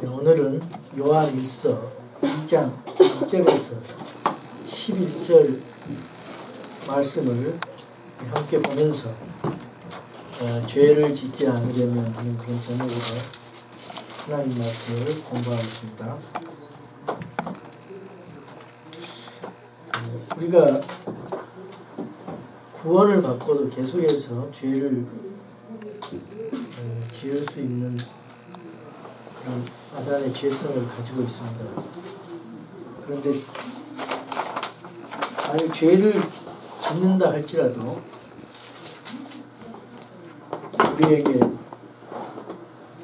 오늘은 요한일서 2장 1절에서 11절 말씀을 함께 보면서 죄를 짓지 않으려면 하는 그런 제목으로 하나님 말씀을 공부하겠습니다. 우리가 구원을 받고도 계속해서 죄를 지을 수 있는 그런 아담의 죄성을 가지고 있습니다. 그런데 만약 죄를 짓는다 할지라도 우리에게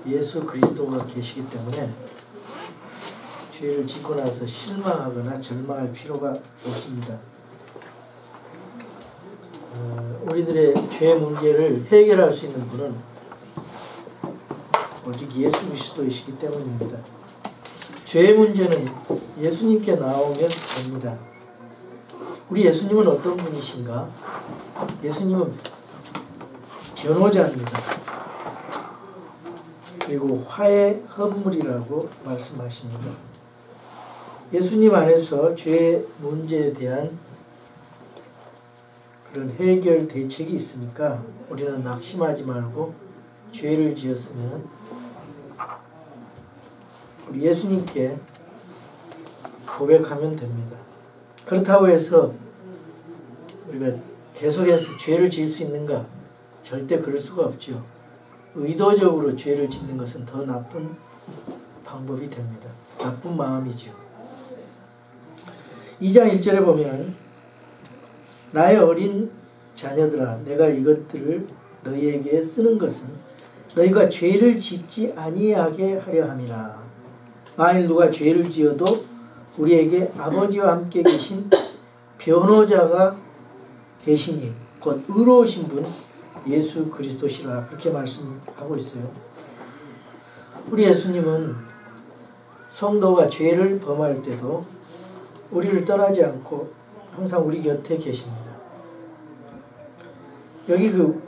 예수 그리스도가 계시기 때문에 죄를 짓고 나서 실망하거나 절망할 필요가 없습니다. 우리들의 죄 문제를 해결할 수 있는 분은 오직 예수 그리스도이시기 때문입니다. 죄의 문제는 예수님께 나오면 됩니다. 우리 예수님은 어떤 분이신가? 예수님은 변호자입니다. 그리고 화해 헌물이라고 말씀하십니다. 예수님 안에서 죄의 문제에 대한 그런 해결 대책이 있으니까 우리는 낙심하지 말고 죄를 지었으면 우리 예수님께 고백하면 됩니다. 그렇다고 해서 우리가 계속해서 죄를 지을 수 있는가? 절대 그럴 수가 없죠. 의도적으로 죄를 짓는 것은 더 나쁜 방법이 됩니다. 나쁜 마음이죠. 2장 1절에 보면 나의 어린 자녀들아 내가 이것들을 너희에게 쓰는 것은 너희가 죄를 짓지 아니하게 하려 함이라. 만일 누가 죄를 지어도 우리에게 아버지와 함께 계신 변호자가 계시니 곧 의로우신 분 예수 그리스도시라. 그렇게 말씀하고 있어요. 우리 예수님은 성도가 죄를 범할 때도 우리를 떠나지 않고 항상 우리 곁에 계십니다. 여기 그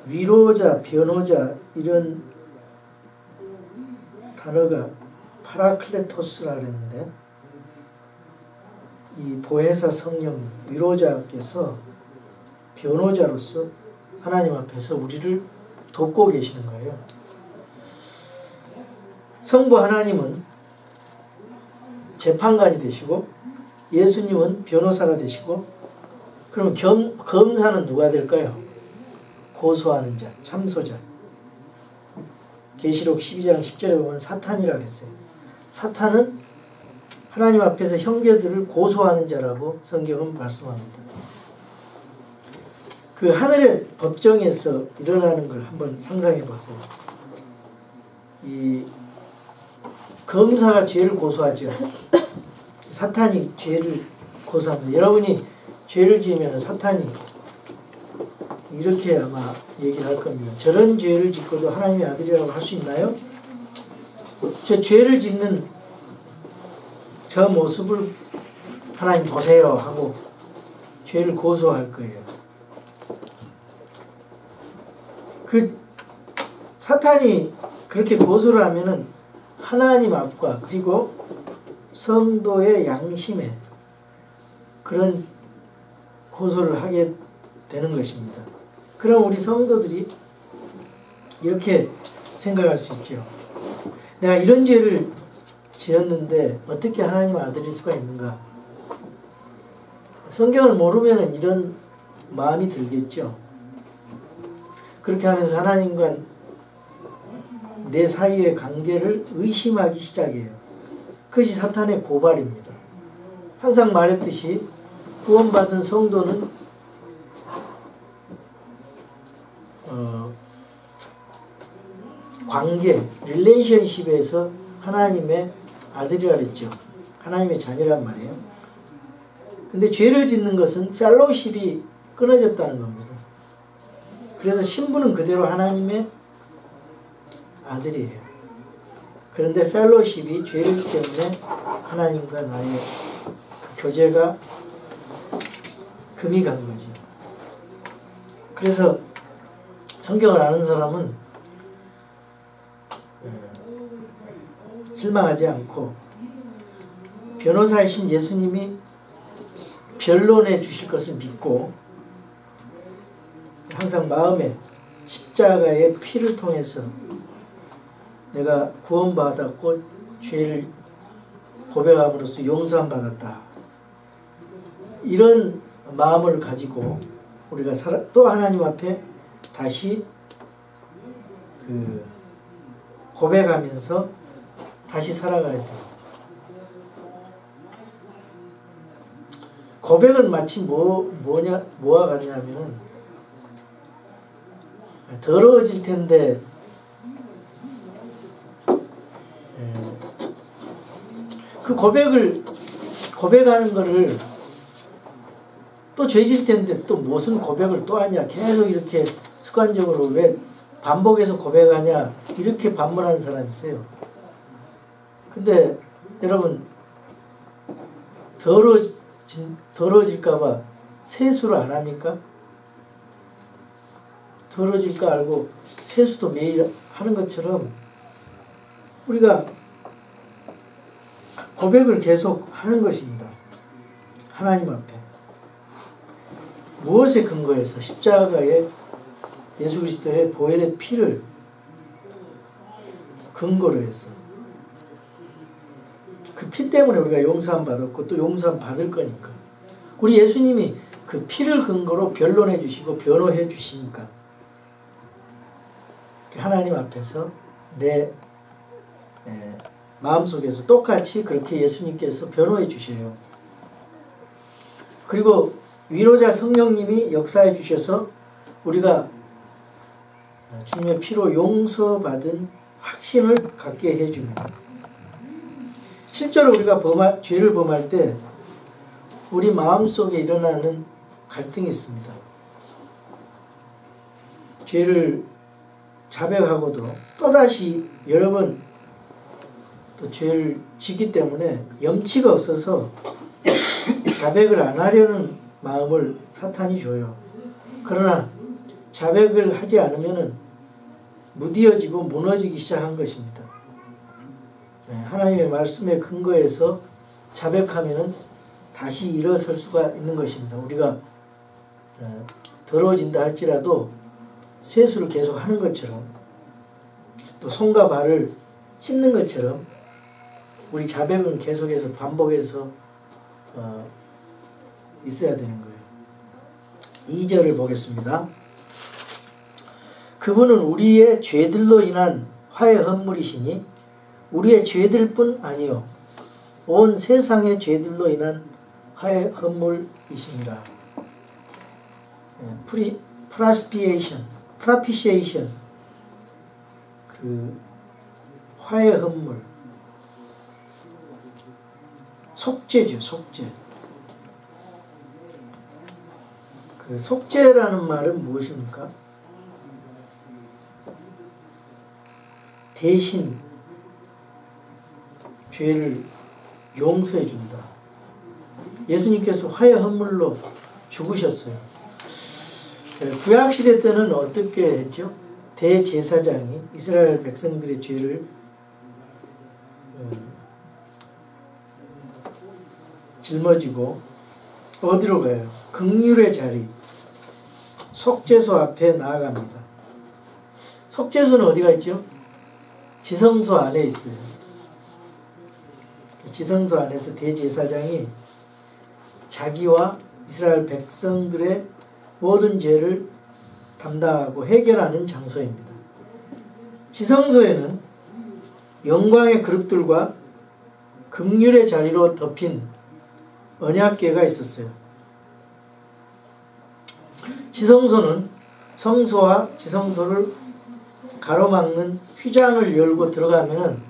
위로자, 변호자 이런 단어가 파라클레토스라 그랬는데 이 보혜사 성령 위로자께서 변호자로서 하나님 앞에서 우리를 돕고 계시는 거예요. 성부 하나님은 재판관이 되시고 예수님은 변호사가 되시고 그럼 검사는 누가 될까요? 고소하는 자, 참소자. 계시록 12장 10절에 보면 사탄이라고 했어요. 사탄은 하나님 앞에서 형제들을 고소하는 자라고 성경은 말씀합니다. 그 하늘의 법정에서 일어나는 걸 한번 상상해 보세요. 이 검사가 죄를 고소하죠. 사탄이 죄를 고소합니다. 여러분이 죄를 지으면 사탄이 이렇게 아마 얘기를 할 겁니다. 저런 죄를 짓고도 하나님의 아들이라고 할 수 있나요? 저 죄를 짓는 저 모습을 하나님 보세요 하고 죄를 고소할 거예요. 그 사탄이 그렇게 고소를 하면은 하나님 앞과 그리고 성도의 양심에 그런 고소를 하게 되는 것입니다. 그럼 우리 성도들이 이렇게 생각할 수 있죠. 내가 이런 죄를 지었는데 어떻게 하나님 아들일 수가 있는가? 성경을 모르면 이런 마음이 들겠죠. 그렇게 하면서 하나님과 내 사이의 관계를 의심하기 시작해요. 그것이 사탄의 고발입니다. 항상 말했듯이 구원받은 성도는 관계, 릴레이션십에서 하나님의 아들이라 그랬죠. 하나님의 자녀란 말이에요. 근데 죄를 짓는 것은 펠로우십이 끊어졌다는 겁니다. 그래서 신분은 그대로 하나님의 아들이에요. 그런데 펠로우십이 죄이기 때문에 하나님과 나의 교제가 금이 간 거지. 그래서 성경을 아는 사람은 실망하지 않고 변호사이신 예수님이 변론해 주실 것을 믿고 항상 마음에 십자가의 피를 통해서 내가 구원받았고 죄를 고백함으로써 용서함 받았다. 이런 마음을 가지고 우리가 또 하나님 앞에 다시 고백하면서 다시 살아가야 돼요. 고백은 마치 뭐와 같냐면 더러워질 텐데 그 고백하는 거를 또 죄질 텐데 또 무슨 고백을 또 하냐, 계속 이렇게 습관적으로 왜 반복해서 고백하냐, 이렇게 반문하는 사람이 있어요. 근데 여러분, 더러워질까봐 세수를 안 합니까? 더러워질 거 알고 세수도 매일 하는 것처럼 우리가 고백을 계속 하는 것입니다. 하나님 앞에. 무엇에 근거해서? 십자가의 예수 그리스도의 보혈의 피를 근거로 해서. 그 피 때문에 우리가 용서함 받았고 또 용서함 받을 거니까. 우리 예수님이 그 피를 근거로 변론해 주시고 변호해 주시니까 하나님 앞에서 내 마음속에서 똑같이 그렇게 예수님께서 변호해 주셔요. 그리고 위로자 성령님이 역사해 주셔서 우리가 주님의 피로 용서받은 확신을 갖게 해줍니다. 실제로 우리가 죄를 범할 때 우리 마음속에 일어나는 갈등이 있습니다. 죄를 자백하고도 또다시 여러 번 또 죄를 지기 때문에 염치가 없어서 자백을 안 하려는 마음을 사탄이 줘요. 그러나 자백을 하지 않으면 무디어지고 무너지기 시작한 것입니다. 하나님의 말씀에 근거해서 자백하면 다시 일어설 수가 있는 것입니다. 우리가 더러워진다 할지라도 세수를 계속 하는 것처럼 또 손과 발을 씻는 것처럼 우리 자백은 계속해서 반복해서 있어야 되는 거예요. 2절을 보겠습니다. 그분은 우리의 죄들로 인한 화의 헌물이시니 우리의 죄들뿐 아니요 온 세상의 죄들로 인한 화의 헌물이시니라. 프라피시에이션 그 화의 헌물 속죄죠. 속죄. 그 속죄라는 말은 무엇입니까? 대신 죄를 용서해 준다. 예수님께서 화의 헌물로 죽으셨어요. 구약시대 때는 어떻게 했죠? 대제사장이 이스라엘 백성들의 죄를 짊어지고 어디로 가요? 긍휼의 자리, 속죄소 앞에 나아갑니다. 속죄소는 어디가 있죠? 지성소 안에 있어요. 지성소 안에서 대제사장이 자기와 이스라엘 백성들의 모든 죄를 담당하고 해결하는 장소입니다. 지성소에는 영광의 그릇들과 긍휼의 자리로 덮인 언약궤가 있었어요. 지성소는 성소와 지성소를 가로막는 휘장을 열고 들어가면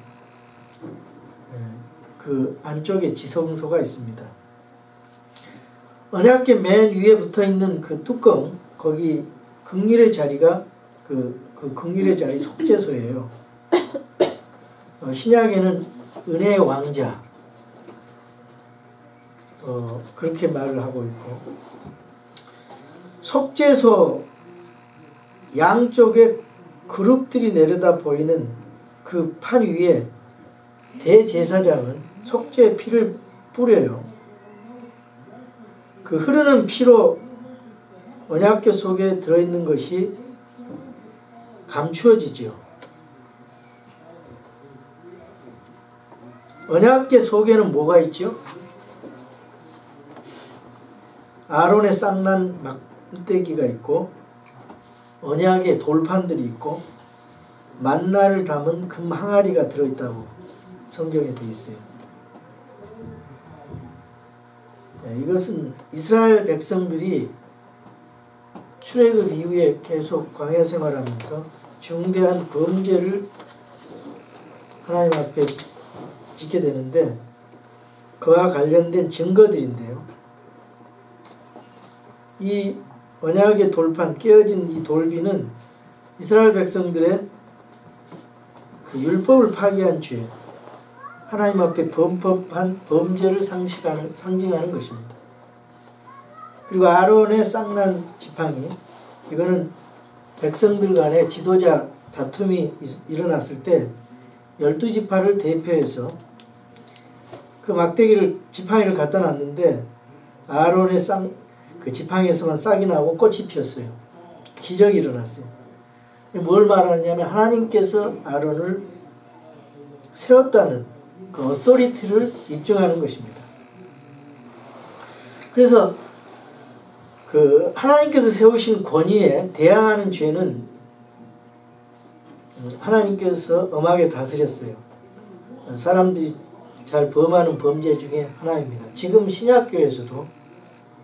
그 안쪽에 지성소가 있습니다. 언약궤 맨 위에 붙어있는 그 뚜껑, 거기 긍휼의 자리가 그 긍휼의 자리 속죄소예요. 신약에는 은혜의 왕자 그렇게 말을 하고 있고, 속죄소 양쪽에 그룹들이 내려다 보이는 그 판 위에 대제사장은 속죄의 피를 뿌려요. 그 흐르는 피로 언약궤 속에 들어있는 것이 감추어지죠. 언약궤 속에는 뭐가 있죠? 아론의 쌍난 막대기가 있고 언약의 돌판들이 있고 만나를 담은 금 항아리가 들어있다고 성경에 되어 있어요. 이것은 이스라엘 백성들이 출애굽 이후에 계속 광야 생활하면서 중대한 범죄를 하나님 앞에 짓게 되는데 그와 관련된 증거들인데요. 이 언약의 돌판, 깨어진 이 돌비는 이스라엘 백성들의 그 율법을 파기한 죄, 하나님 앞에 범법한 범죄를 상징하는 것입니다. 그리고 아론의 쌍난 지팡이, 이거는 백성들 간의 지도자 다툼이 일어났을 때 12지파를 대표해서 그 막대기를, 지팡이를 갖다 놨는데 아론의 그 지팡이에서만 싹이 나고 꽃이 피었어요. 기적이 일어났어요. 뭘 말하냐면 하나님께서 아론을 세웠다는 그 어토리티를 입증하는 것입니다. 그래서 그 하나님께서 세우신 권위에 대항하는 죄는 하나님께서 엄하게 다스렸어요. 사람들이 잘 범하는 범죄 중에 하나입니다. 지금 신약교회에서도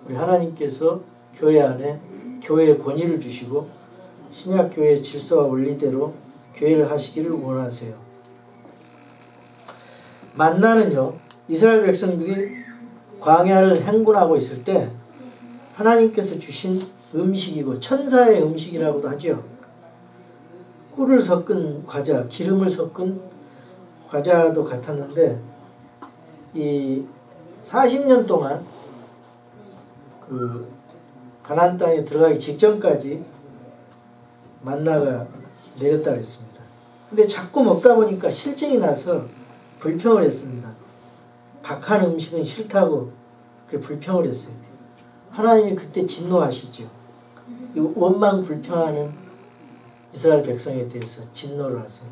우리 하나님께서 교회 안에 교회의 권위를 주시고 신약교회의 질서와 원리대로 교회를 하시기를 원하세요. 만나는요, 이스라엘 백성들이 광야를 행군하고 있을 때 하나님께서 주신 음식이고 천사의 음식이라고도 하죠. 꿀을 섞은 과자, 기름을 섞은 과자도 같았는데 이 40년 동안 그 가나안 땅에 들어가기 직전까지 만나가 내렸다 그랬습니다. 근데 자꾸 먹다 보니까 실증이 나서 불평을 했습니다. 박한 음식은 싫다고 그렇게 불평을 했어요. 하나님이 그때 진노하시죠. 이 원망 불평하는 이스라엘 백성에 대해서 진노를 하세요.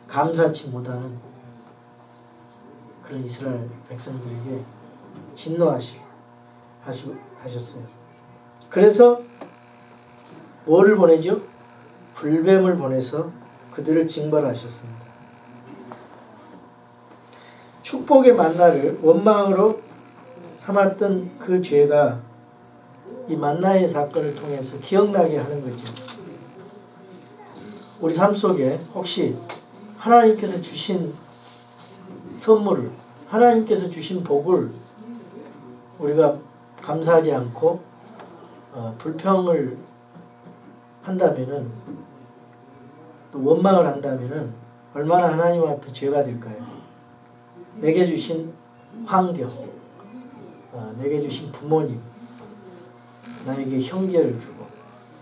감사치 못하는 그런 이스라엘 백성들에게 진노하셨어요. 그래서 뭐를 보내죠? 불뱀을 보내서 그들을 징벌하셨습니다. 축복의 만나를 원망으로 삼았던 그 죄가 이 만나의 사건을 통해서 기억나게 하는 거죠. 우리 삶 속에 혹시 하나님께서 주신 선물을, 하나님께서 주신 복을 우리가 감사하지 않고 불평을 한다면은, 또 원망을 한다면은 얼마나 하나님 앞에 죄가 될까요? 내게 주신 환경, 내게 주신 부모님, 나에게 형제를 주고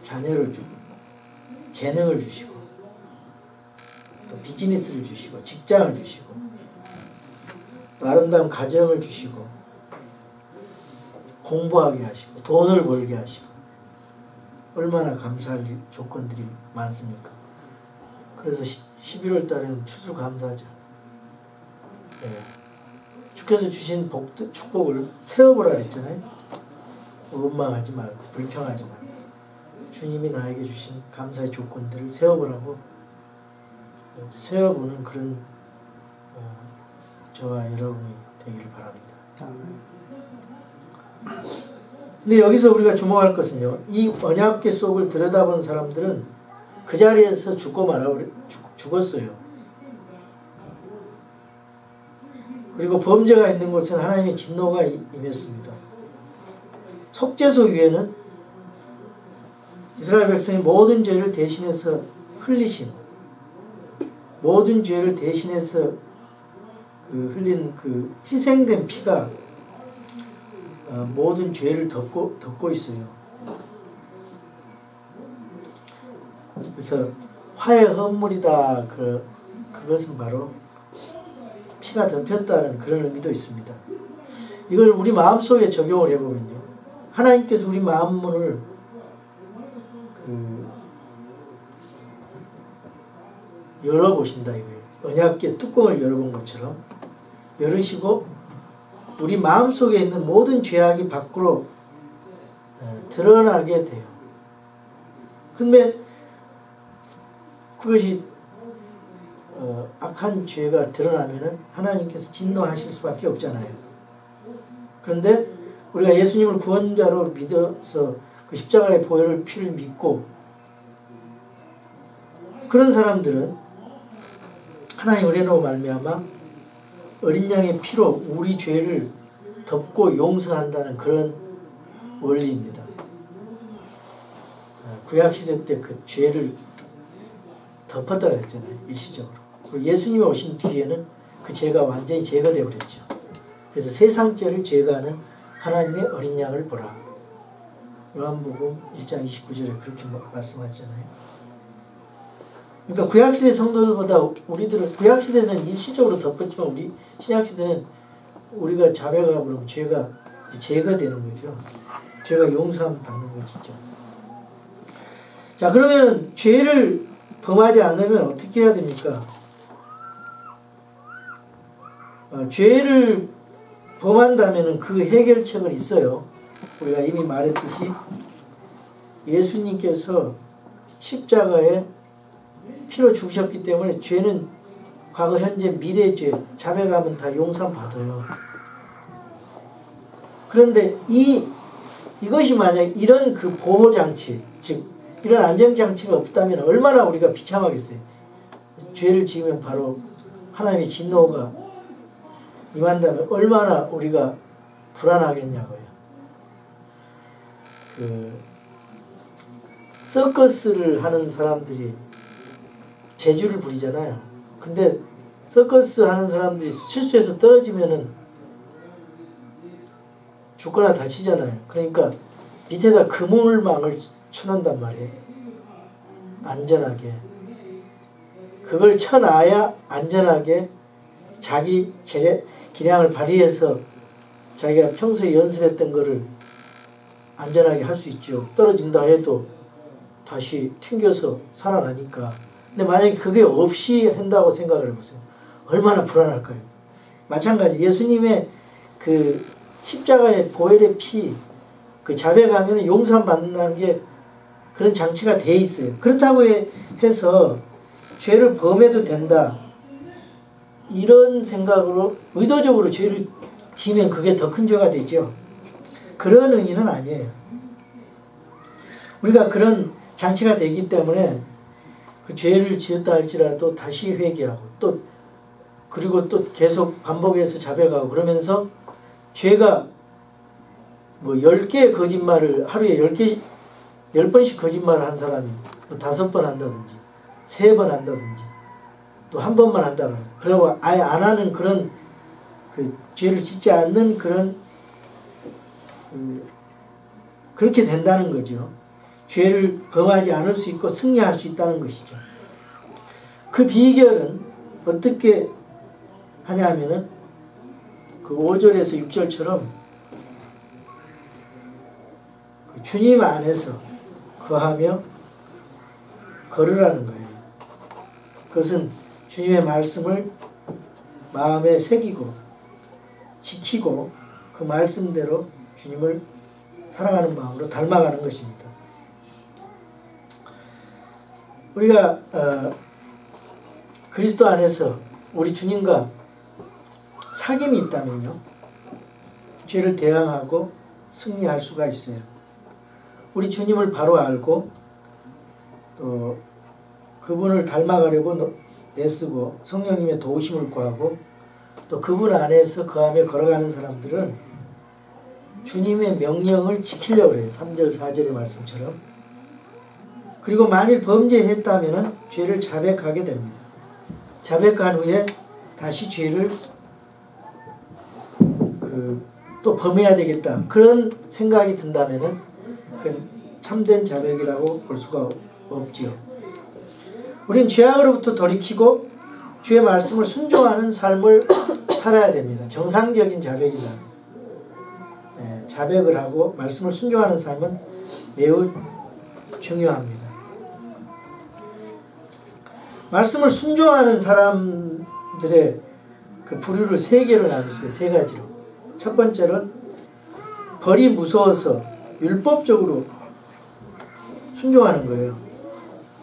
자녀를 주고 재능을 주시고 또 비즈니스를 주시고 직장을 주시고 또 아름다운 가정을 주시고 공부하게 하시고 돈을 벌게 하시고 얼마나 감사할 조건들이 많습니까? 그래서 11월 달에는 추수감사죠. 네. 주께서 주신 축복을 세어보라 했잖아요. 원망하지 말고 불평하지 말고 주님이 나에게 주신 감사의 조건들을 세어보라고 세어보는 그런 저와 여러분이 되기를 바랍니다. 근데 여기서 우리가 주목할 것은요, 이 언약궤 속을 들여다본 사람들은 그 자리에서 죽었어요. 그리고 범죄가 있는 곳에는 하나님의 진노가 임했습니다. 속죄소 위에는 이스라엘 백성이 모든 죄를 대신해서 흘리신, 모든 죄를 대신해서 흘린 그 희생된 피가 모든 죄를 덮고 있어요. 그래서 화의 헌물이다 그 그것은 바로 피가 덮였다는 그런 의미도 있습니다. 이걸 우리 마음속에 적용을 해보면요. 하나님께서 우리 마음문을 열어보신다 이거예요. 언약궤 뚜껑을 열어본 것처럼 열으시고 우리 마음속에 있는 모든 죄악이 밖으로 드러나게 돼요. 근데 그것이 악한 죄가 드러나면은 하나님께서 진노하실 수밖에 없잖아요. 그런데 우리가 예수님을 구원자로 믿어서 그 십자가의 보혈을 피를 믿고 그런 사람들은 하나님 은혜로 말미암아 어린 양의 피로 우리 죄를 덮고 용서한다는 그런 원리입니다. 구약시대 때 그 죄를 덮었다고 했잖아요. 일시적으로. 그리고 예수님이 오신 뒤에는 그 죄가 완전히 제거되어 버렸죠. 그래서 세상 죄를 제거하는 하나님의 어린 양을 보라. 요한복음 1장 29절에 그렇게 말씀하셨잖아요. 그러니까 구약시대 성도들보다 우리들은 구약시대는 일시적으로 덮었지만 우리 신약시대는 우리가 자백하고 그러면 죄가 제거되는 거죠. 죄가 용서함 받는 것이죠. 자, 그러면 죄를 범하지 않으면 어떻게 해야 됩니까? 죄를 범한다면 그 해결책은 있어요. 우리가 이미 말했듯이 예수님께서 십자가에 피로 죽으셨기 때문에 죄는 과거, 현재, 미래의 죄, 자백하면 다 용서받아요. 그런데 이것이 만약 이런 그 보호장치, 즉 이런 안정장치가 없다면 얼마나 우리가 비참하겠어요. 죄를 지으면 바로 하나님의 진노가 임한다면 얼마나 우리가 불안하겠냐고요. 서커스를 하는 사람들이 재주를 부리잖아요. 근데 서커스 하는 사람들이 실수해서 떨어지면은 죽거나 다치잖아요. 그러니까 밑에다 그물망을 쳐놓는단 말이에요. 안전하게. 그걸 쳐놔야 안전하게 자기 기량을 발휘해서 자기가 평소에 연습했던 거를 안전하게 할 수 있죠. 떨어진다 해도 다시 튕겨서 살아나니까. 근데 만약에 그게 없이 한다고 생각을 해보세요. 얼마나 불안할까요? 마찬가지 예수님의 그 십자가의 보혈의 피, 그 자백하면 용서 받는다는 게 그런 장치가 돼 있어요. 그렇다고 해서 죄를 범해도 된다. 이런 생각으로 의도적으로 죄를 지면 그게 더 큰 죄가 되죠. 그런 의미는 아니에요. 우리가 그런 장치가 되기 때문에 그 죄를 지었다 할지라도 다시 회개하고 그리고 또 계속 반복해서 자백하고 그러면서 죄가 뭐 10개의 거짓말을 하루에 10번씩 거짓말을 한 사람이 뭐 5번 한다든지 3번 한다든지 또 1번만 한다고 그러고 아예 안 하는 그런 그 죄를 짓지 않는 그런 그렇게 된다는 거죠. 죄를 범하지 않을 수 있고 승리할 수 있다는 것이죠. 그 비결은 어떻게 하냐 하면은 그 5절에서 6절처럼 그 주님 안에서 거하며 걸으라는 거예요. 그것은 주님의 말씀을 마음에 새기고 지키고 그 말씀대로 주님을 사랑하는 마음으로 닮아가는 것입니다. 우리가 그리스도 안에서 우리 주님과 사귐이 있다면요. 죄를 대항하고 승리할 수가 있어요. 우리 주님을 바로 알고 또 그분을 닮아가려고 애쓰고 성령님의 도우심을 구하고 또 그분 안에서 그 안에 걸어가는 사람들은 주님의 명령을 지키려고 해요. 3절 4절의 말씀처럼. 그리고 만일 범죄했다면 죄를 자백하게 됩니다. 자백한 후에 다시 죄를 또 범해야 되겠다. 그런 생각이 든다면 그건 참된 자백이라고 볼 수가 없지요. 우린 죄악으로부터 돌이키고 주의 말씀을 순종하는 삶을 살아야 됩니다. 정상적인 자백이다. 자백을 하고 말씀을 순종하는 삶은 매우 중요합니다. 말씀을 순종하는 사람들의 그 부류를 세 개로 나누어요. 세 가지로. 첫 번째는 벌이 무서워서 율법적으로 순종하는 거예요.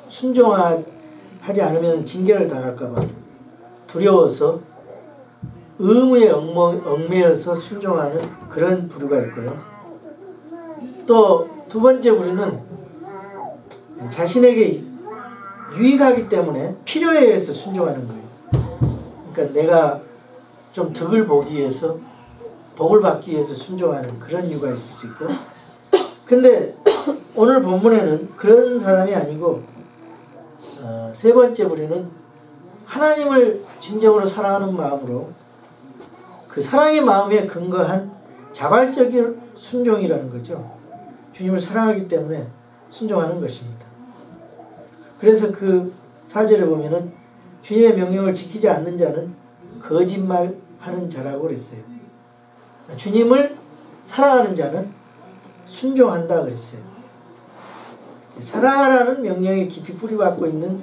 순종하지 않으면 징계를 당할까 봐 두려워서 의무에 얽매여서 순종하는 그런 부류가 있고요. 또 두 번째 부류는 자신에게 유익하기 때문에 필요에 의해서 순종하는 거예요. 그러니까 내가 좀 덕을 보기 위해서 복을 받기 위해서 순종하는 그런 이유가 있을 수 있고, 근데 오늘 본문에는 그런 사람이 아니고 세 번째 부류는 하나님을 진정으로 사랑하는 마음으로 그 사랑의 마음에 근거한 자발적인 순종이라는 거죠. 주님을 사랑하기 때문에 순종하는 것입니다. 그래서 그 4절에 보면은 주님의 명령을 지키지 않는 자는 거짓말하는 자라고 그랬어요. 주님을 사랑하는 자는 순종한다 그랬어요. 사랑하라는 명령에 깊이 뿌리박고 있는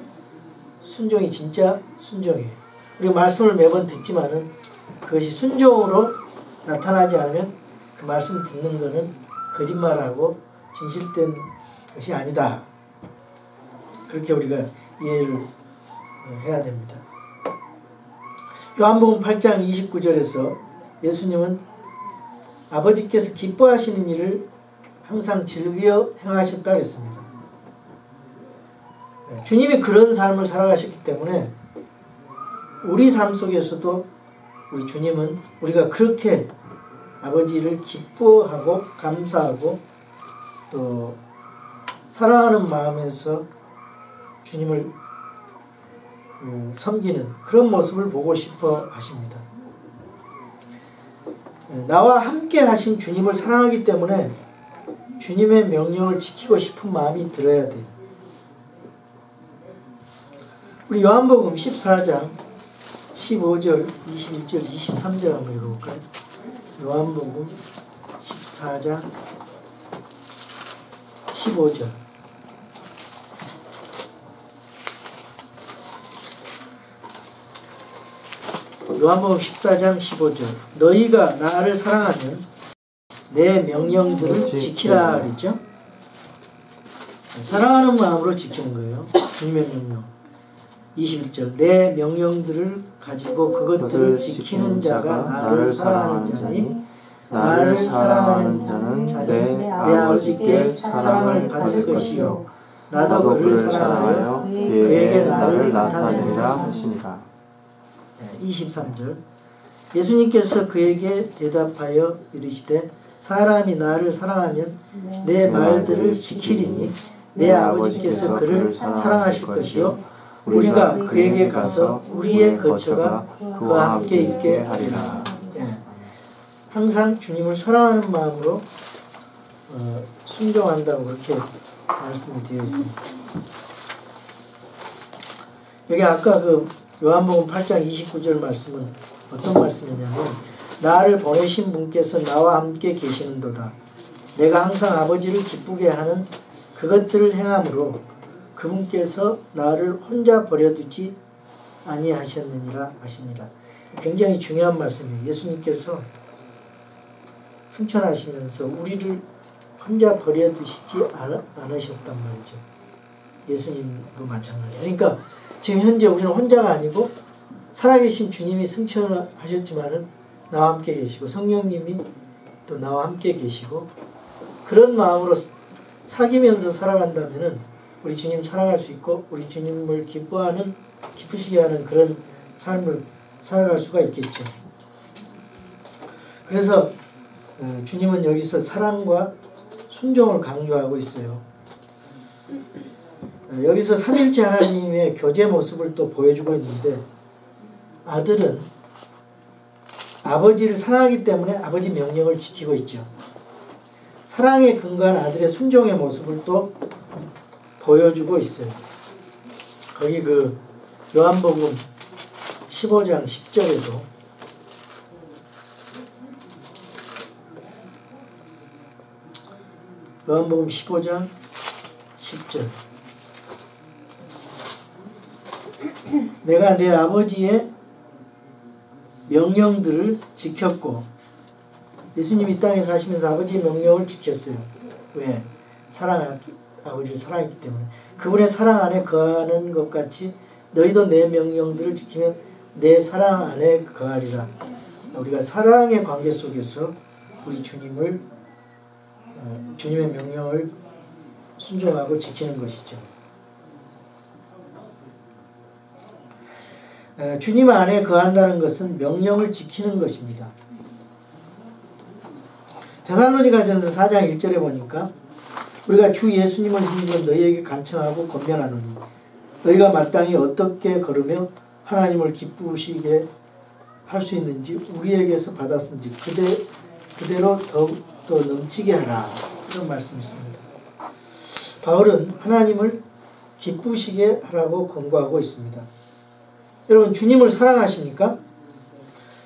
순종이 진짜 순종이에요. 우리가 말씀을 매번 듣지만은 그것이 순종으로 나타나지 않으면 그 말씀 듣는 것은 거짓말하고 진실된 것이 아니다. 그렇게 우리가 이해를 해야 됩니다. 요한복음 8장 29절에서 예수님은 아버지께서 기뻐하시는 일을 항상 즐겨 행하셨다 그랬습니다. 주님이 그런 삶을 살아가셨기 때문에 우리 삶 속에서도 우리 주님은 우리가 그렇게 아버지를 기뻐하고 감사하고 또 사랑하는 마음에서 주님을 섬기는 그런 모습을 보고 싶어 하십니다. 나와 함께 하신 주님을 사랑하기 때문에 주님의 명령을 지키고 싶은 마음이 들어야 돼요. 우리 요한복음 14장 15절, 21절, 23절 한번 읽어볼까요? 요한복음 14장 15절. 요한복음 14장 15절. 너희가 나를 사랑하면 내 명령들을 지키라 그랬죠? 사랑하는 마음으로 지키는 거예요. 주님의 명령. 21절. 내 명령들을 가지고 그것들을 지키는 자가 나를 사랑하는 자니 나를 사랑하는 자는 내 아버지께 사랑을 받을 것이요 나도 그를 사랑하여 그에게 나를 나타내리라 하시니라. 23절. 예수님께서 그에게 대답하여 이르시되 사람이 나를 사랑하면 내 말들을 지키리니 내 아버지께서 그를 사랑하실 것이요 우리가 그에게 가서 우리의 거처가 그와 함께 있게 하리라. 항상 주님을 사랑하는 마음으로 순종한다고 그렇게 말씀이 되어 있습니다. 여기 아까 그 요한복음 8장 29절 말씀은 어떤 말씀이냐면 나를 보내신 분께서 나와 함께 계시는도다. 내가 항상 아버지를 기쁘게 하는 그것들을 행함으로 그분께서 나를 혼자 버려두지 아니하셨느니라 하시니라. 굉장히 중요한 말씀이에요. 예수님께서 승천하시면서 우리를 혼자 버려두시지 않으셨단 말이죠. 예수님도 마찬가지. 그러니까 지금 현재 우리는 혼자가 아니고 살아계신 주님이 승천하셨지만은 나와 함께 계시고 성령님이 또 나와 함께 계시고 그런 마음으로 사귀면서 살아간다면은 우리 주님 사랑할 수 있고 우리 주님을 기뻐하는 기쁘시게 하는 그런 삶을 살아갈 수가 있겠죠. 그래서 주님은 여기서 사랑과 순종을 강조하고 있어요. 여기서 삼일째 하나님의 교제 모습을 또 보여주고 있는데 아들은 아버지를 사랑하기 때문에 아버지 명령을 지키고 있죠. 사랑에 근거한 아들의 순종의 모습을 또 보여주고 있어요. 거기 그 요한복음 15장 10절에도 요한복음 15장 10절 내가 내 아버지의 명령들을 지켰고 예수님이 이 땅에 사시면서 아버지의 명령을 지켰어요. 왜? 아버지를 사랑했기 때문에. 그분의 사랑 안에 거하는 것 같이 너희도 내 명령들을 지키면 내 사랑 안에 거하리라. 우리가 사랑의 관계 속에서 우리 주님의 명령을 순종하고 지키는 것이죠. 주님 안에 거한다는 것은 명령을 지키는 것입니다. 데살로니가전서 4장 1절에 보니까 우리가 주 예수님을 힘입어 너희에게 간청하고 권면하노니 너희가 마땅히 어떻게 걸으며 하나님을 기쁘시게 할 수 있는지 우리에게서 받았은지 그대로 더욱더 넘치게 하라. 이런 말씀이 있습니다. 바울은 하나님을 기쁘시게 하라고 권고하고 있습니다. 여러분 주님을 사랑하십니까?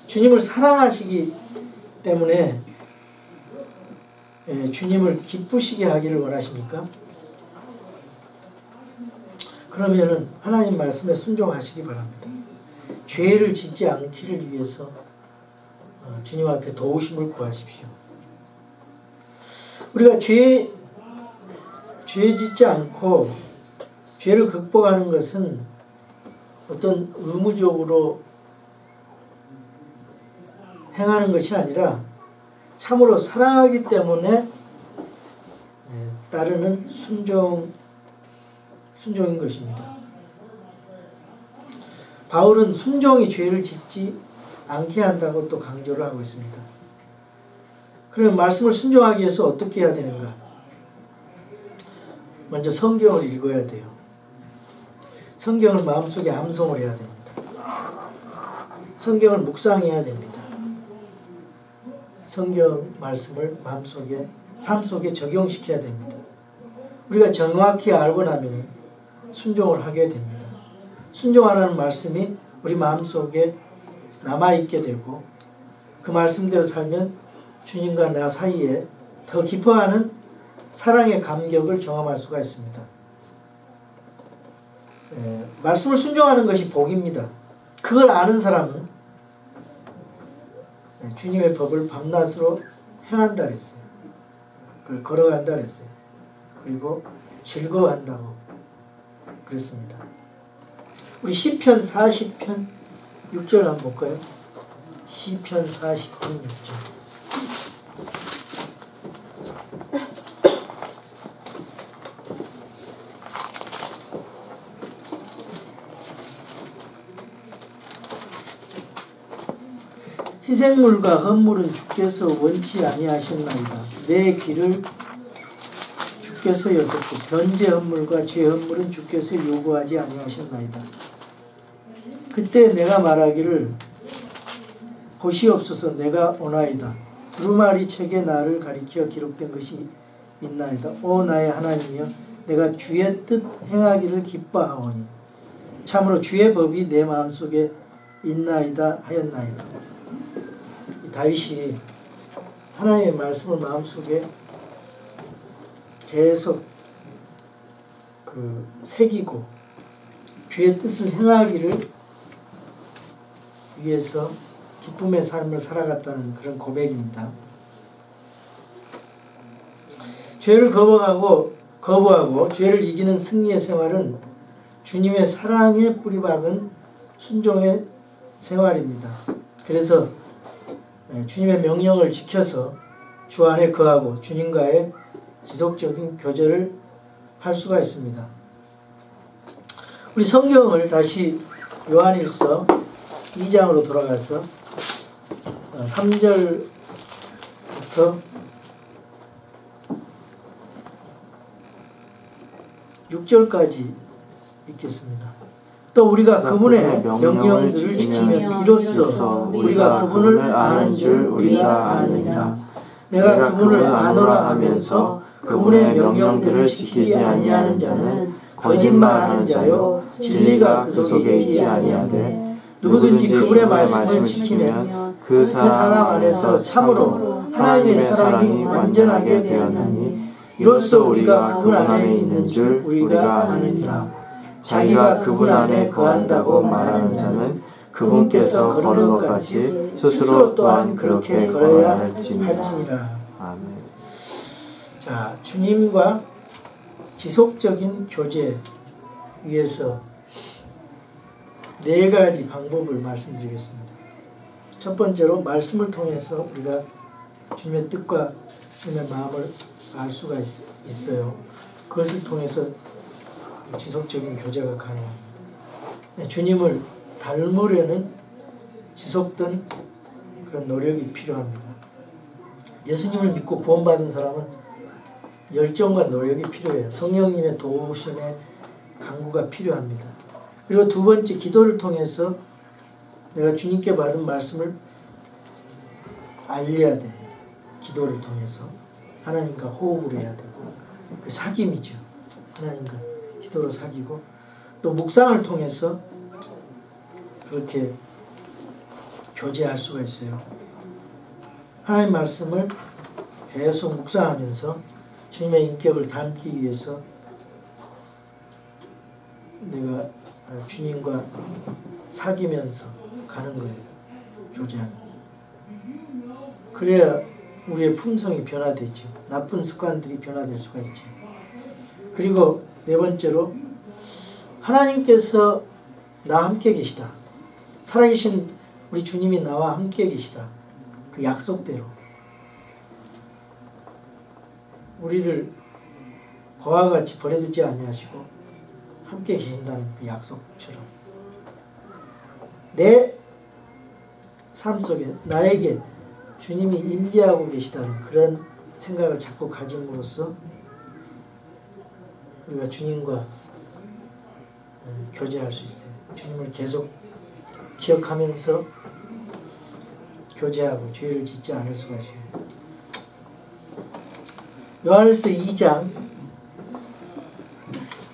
주님을 사랑하시기 때문에 주님을 기쁘시게 하기를 원하십니까? 그러면은 하나님 말씀에 순종하시기 바랍니다. 죄를 짓지 않기를 위해서 주님 앞에 도우심을 구하십시오. 우리가 죄 짓지 않고 죄를 극복하는 것은 어떤 의무적으로 행하는 것이 아니라 참으로 사랑하기 때문에 따르는 순종인 것입니다. 바울은 순종이 죄를 짓지 않게 한다고 또 강조를 하고 있습니다. 그럼 말씀을 순종하기 위해서 어떻게 해야 되는가? 먼저 성경을 읽어야 돼요. 성경을 마음속에 암송을 해야 됩니다. 성경을 묵상해야 됩니다. 성경 말씀을 마음속에, 삶 속에 적용시켜야 됩니다. 우리가 정확히 알고 나면 순종을 하게 됩니다. 순종하라는 말씀이 우리 마음속에 남아있게 되고 그 말씀대로 살면 주님과 나 사이에 더 깊어가는 사랑의 감격을 경험할 수가 있습니다. 말씀을 순종하는 것이 복입니다. 그걸 아는 사람은 주님의 법을 밤낮으로 행한다 그랬어요. 그걸 걸어간다 그랬어요. 그리고 즐거워한다고 그랬습니다. 우리 시편 40편 6절 한번 볼까요? 시편 40편 6절. 희생물과 헌물은 주께서 원치 아니하셨나이다. 내 귀를 주께서 여섰고 변제 헌물과 죄 헌물은 주께서 요구하지 아니하셨나이다. 그때 내가 말하기를 보시옵소서 내가 오나이다. 두루마리 책에 나를 가리켜 기록된 것이 있나이다. 오 나의 하나님이여 내가 주의 뜻 행하기를 기뻐하오니 참으로 주의 법이 내 마음속에 있나이다 하였나이다. 다윗이 하나님의 말씀을 마음속에 계속 새기고 주의 뜻을 행하기를 위해서 기쁨의 삶을 살아갔다는 그런 고백입니다. 죄를 거부하고 죄를 이기는 승리의 생활은 주님의 사랑에 뿌리박은 순종의 생활입니다. 그래서 주님의 명령을 지켜서 주 안에 거하고 주님과의 지속적인 교제를 할 수가 있습니다. 우리 성경을 다시 요한일서 2장으로 돌아가서 3절부터 6절까지 읽겠습니다. 또 우리가 그분의 명령들을 지키면 이로써 우리가 그분을 아는 줄 우리가 아느니라. 내가 그분을 아노라 하면서 그분의 명령들을 지키지 아니하는 자는 거짓말하는 자요 진리가 그 속에 있지 아니하되 누구든지 그분의 말씀을 지키면 그 사람 안에서 참으로 하나님의 사랑이 완전하게 되었나니 이로써 우리가 그분 안에 있는 줄 우리가 아느니라. 자기가 그분 안에 거한다고 말하는 자는 그분께서 걸은 것 같이 스스로 또한 그렇게 걸어야 할지니라. 아멘. 자, 주님과 지속적인 교제 위해서 4가지 방법을 말씀드리겠습니다. 첫 번째로 말씀을 통해서 우리가 주님의 뜻과 주님의 마음을 알 수가 있어요. 그것을 통해서 지속적인 교제가 가능합니다. 주님을 닮으려는 지속된 그런 노력이 필요합니다. 예수님을 믿고 구원받은 사람은 열정과 노력이 필요해요. 성령님의 도우심의 간구가 필요합니다. 그리고 두 번째, 기도를 통해서 내가 주님께 받은 말씀을 알려야 됩니다. 기도를 통해서 하나님과 호흡을 해야 되고, 그 사귐이죠. 하나님과 기도로 사귀고, 또 묵상을 통해서 그렇게 교제할 수가 있어요. 하나님 말씀을 계속 묵상하면서 주님의 인격을 담기 위해서 내가 주님과 사귀면서 가는 거예요. 교제하면서. 그래야 우리의 품성이 변화되죠. 나쁜 습관들이 변화될 수가 있죠. 그리고 네 번째로, 하나님께서 나와 함께 계시다. 살아계신 우리 주님이 나와 함께 계시다. 그 약속대로 우리를 거와 같이 버려두지 아니하시고 함께 계신다는 그 약속처럼 내 삶 속에 나에게 주님이 임재하고 계시다는 그런 생각을 자꾸 가짐으로써 우리가 주님과 교제할 수 있어요. 주님을 계속 기억하면서 교제하고 죄를 짓지 않을 수가 있어요. 요한일서 2장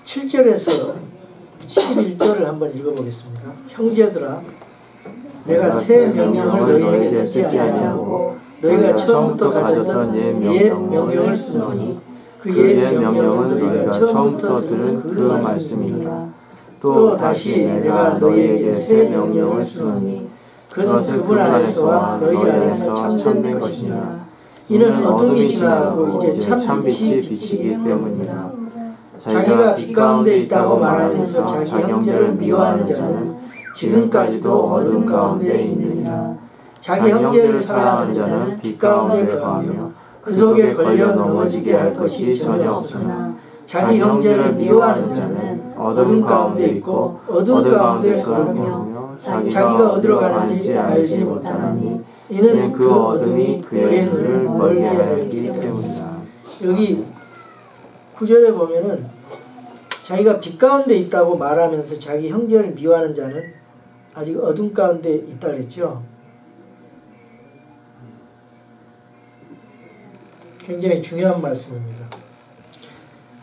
7절에서 11절을 한번 읽어보겠습니다. 형제들아, 내가 새 명령을 너희에게 쓰지 아니하고 너희가 처음부터 가졌던 옛 명령을 쓰노니 그 옛 명령은 너희가 처음부터 들은 그 말씀이니라. 또 다시 내가 너희에게 새 명령을 쓰노니 그것은 그분 안에서와 너희 안에서 참된 것이니라. 이는 어둠이 지나가고 이제 참빛이 비치기 때문이라. 자기가 빛 가운데 있다고 말하면서 자기 형제를 미워하는 자는 지금까지도 어둠 가운데 있느니라. 자기 형제를 사랑하는 자는 빛 가운데 거하며 그 속에 걸려 넘어지게 할 것이 전혀 없으나 자기 형제를 미워하는 자는 어둠 가운데 있고 어둠 가운데 걸으며 자기가 어디로 가는지 알지 못하나니 이는 그 어둠이 그의 눈을 멀게 하였기 때문이다. 여기 9절에 보면은 자기가 빛 가운데 있다고 말하면서 자기 형제를 미워하는 자는 아직 어둠 가운데 있다 그랬죠. 굉장히 중요한 말씀입니다.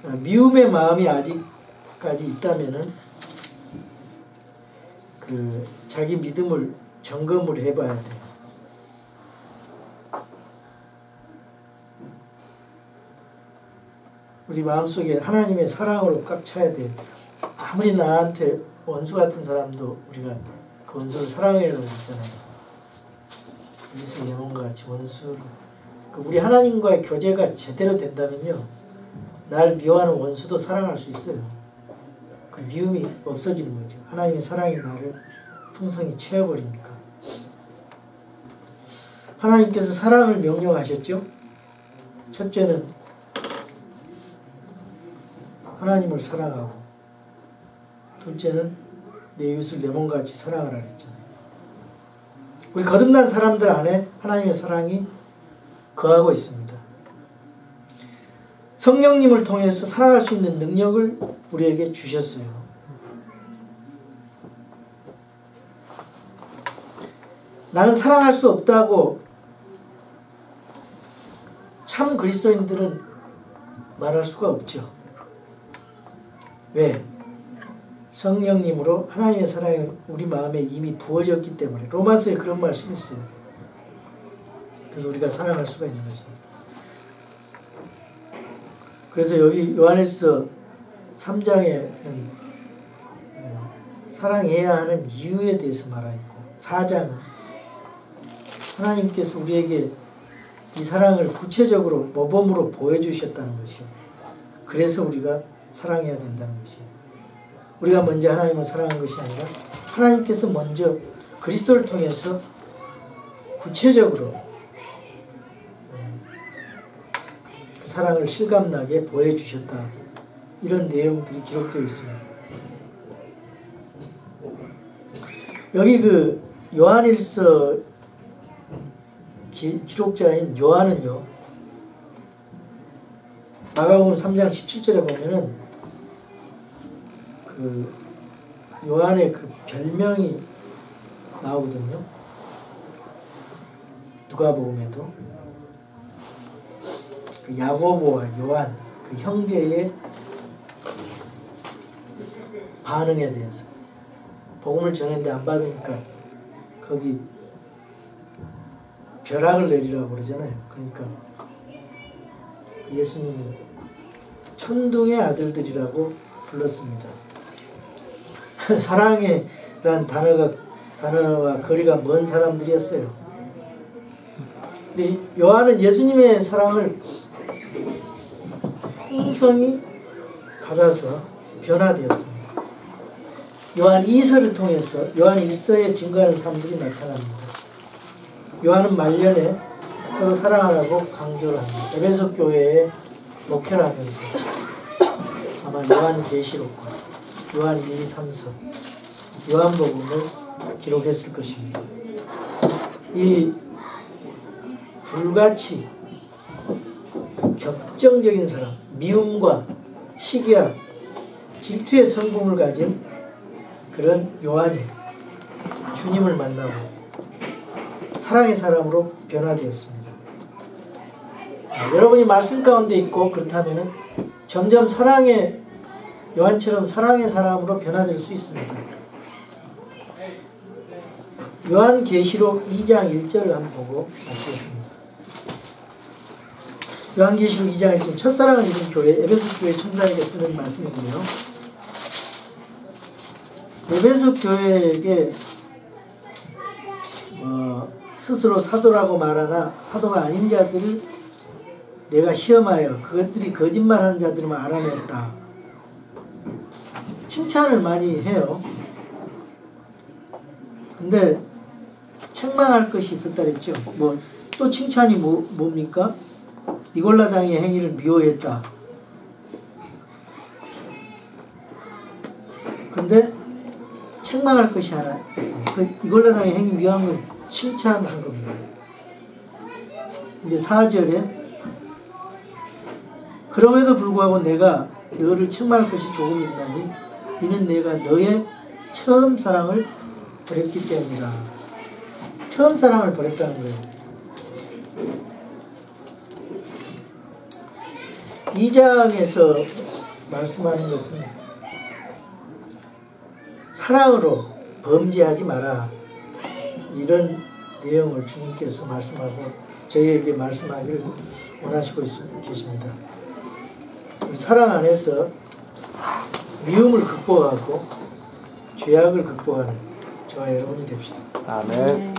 미움의 마음이 아직까지 있다면은 그 자기 믿음을 점검을 해봐야 돼요. 우리 마음속에 하나님의 사랑으로 꽉 차야 돼요. 아무리 나한테 원수 같은 사람도 우리가 그 원수를 사랑해라고 했잖아요. 예수 예언과 같이 원수를. 우리 하나님과의 교제가 제대로 된다면요, 날 미워하는 원수도 사랑할 수 있어요. 그 미움이 없어지는 거죠. 하나님의 사랑이 나를 풍성히 채워버리니까. 하나님께서 사랑을 명령하셨죠. 첫째는 하나님을 사랑하고, 둘째는 내 이웃을 내 몸같이 사랑하라 그랬잖아요. 우리 거듭난 사람들 안에 하나님의 사랑이 거하고 있습니다. 성령님을 통해서 살아갈 수 있는 능력을 우리에게 주셨어요. 나는 사랑할 수 없다고 참 그리스도인들은 말할 수가 없죠. 왜? 성령님으로 하나님의 사랑이 우리 마음에 이미 부어졌기 때문에 로마서에 그런 말씀이 있어요. 그래서 우리가 사랑할 수가 있는 거죠. 그래서 여기 요한일서 3장에는 사랑해야 하는 이유에 대해서 말하고 4장은 하나님께서 우리에게 이 사랑을 구체적으로 모범으로 보여주셨다는 것이요. 그래서 우리가 사랑해야 된다는 것이요. 우리가 먼저 하나님을 사랑한 것이 아니라 하나님께서 먼저 그리스도를 통해서 구체적으로 그 사랑을 실감나게 보여주셨다. 이런 내용들이 기록되어 있습니다. 여기 그 요한일서 기록자인 요한은요, 마가복음 3장 17절에 보면은 그 요한의 그 별명이 나오거든요. 누가복음에도 그 야고보와 요한 그 형제의 반응에 대해서 복음을 전했는데 안 받으니까 거기 벼락을 내리라고 그러잖아요. 그러니까 예수님이 천둥의 아들들이라고 불렀습니다. 사랑이란 단어와 거리가 먼 사람들이었어요. 근데 요한은 예수님의 사랑을 풍성히 받아서 변화되었습니다. 요한 2서를 통해서 요한 1서에 증거하는 사람들이 나타납니다. 요한은 말년에 서로 사랑하라고 강조를 합니다. 에베소 교회에 목회를 하면서 아마 요한계시록과 요한 1, 2, 3서 요한복음을 기록했을 것입니다. 이 불같이 격정적인 사랑, 미움과 시기와 질투의 성품을 가진 그런 요한이 주님을 만나고 사랑의 사람으로 변화되었습니다. 여러분이 말씀 가운데 있고 그렇다면 점점 요한처럼 사랑의 사람으로 변화될 수 있습니다. 요한계시록 2장 1절을 한번 보고 마치겠습니다. 요한계시록 2장 1절 첫사랑을 입은 교회, 에베소 교회 천사에게 쓰는 말씀이고요. 에베소 교회에게 스스로 사도라고 말하나 사도가 아닌 자들을 내가 시험하여 그것들이 거짓말하는 자들만 알아냈다. 칭찬을 많이 해요. 근데 책망할 것이 있었다 그랬죠. 또 칭찬이 뭡니까? 니골라당의 행위를 미워했다. 근데 책망할 것이 하나 있어요. 그 니골라당의 행위 미워한 건 칭찬한 겁니다. 근데 4절에 그럼에도 불구하고 내가 너를 책망할 것이 조금 있나니 이는 내가 너의 처음 사랑을 버렸기 때문이다. 처음 사랑을 버렸다는 거예요. 2장에서 말씀하는 것은 사랑으로 범죄하지 마라. 이런 내용을 주님께서 말씀하고 저희에게 말씀하기를 원하시고 계십니다. 사랑 안에서 미움을 극복하고 죄악을 극복하는 저와 여러분이 됩시다. 아멘.